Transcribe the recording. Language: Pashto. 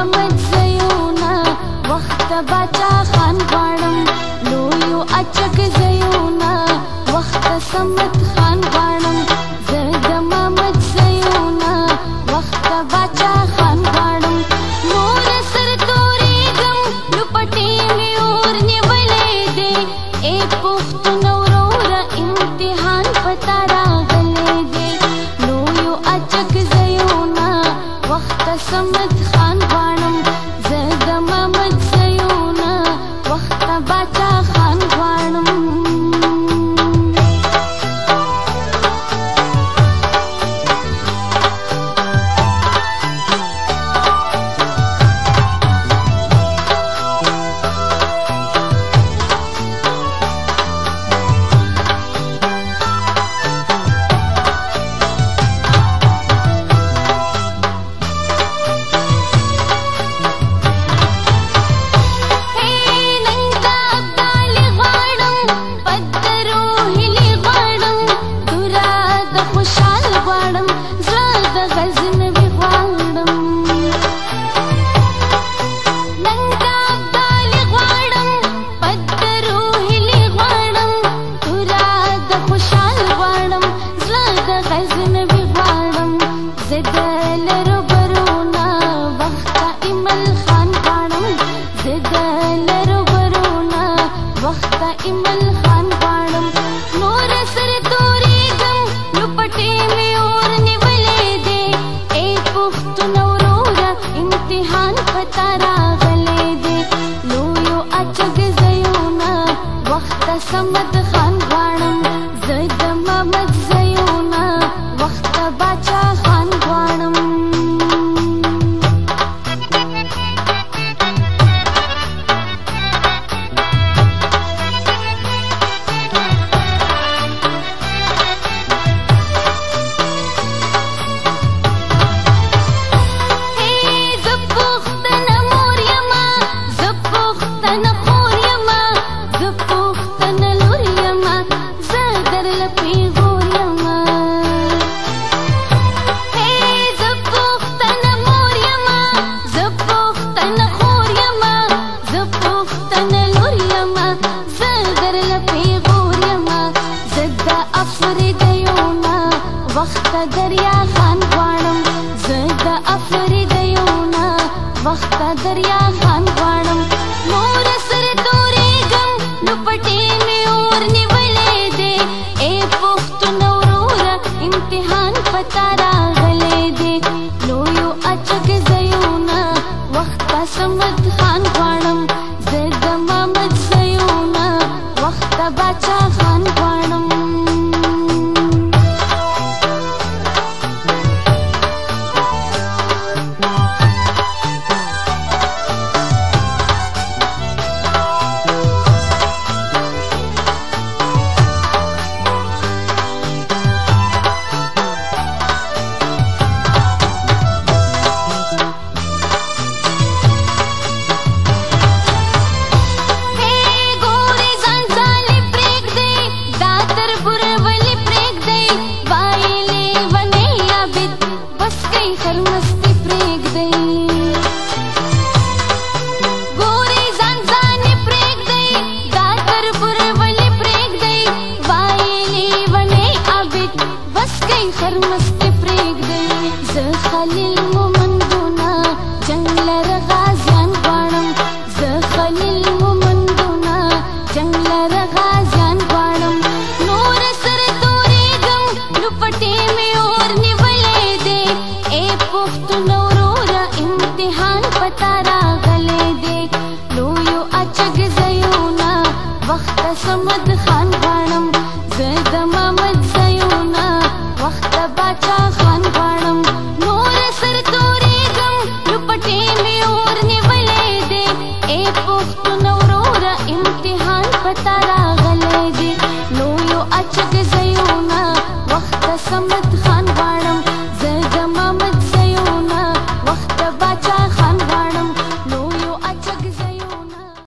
محمد زيونا وخت باچا خان غواړم لویو اچک زيونا وخت سمت خان غواړم زه د محمد زيونا وخت باچا خان غواړم نور سر تورېږم نو پټې مې اور نیولې دی ای پښتون وروره امتحان پتا راغلی دی لویو اچک زيونا وخت سمت خان غواړم زه د محمد زيونا وخت باچا خان غواړم समत खान غواړم زه د محمد زيونا وخت باچا خان غواړم وخت دریا خان غواړم زه د افریدیونا وخت دریا خان غواړم نور سر تورېږم نو پټې مې اور نیولې دی ای پښتون وروره امتحان پتا راغلی دی لویو اچک زيونا وخت سمت خان غواړم زه د محمد زيونا وخت باچا خان غواړم समद खान غواړم زه د محمد زيونا وخت باچا خان غواړم نور سر تورېږم نو پټې مې اور نیولې دی ای پښتون وروره امتحان پتا راغلی دی لویو اچک زيونا وخت سمد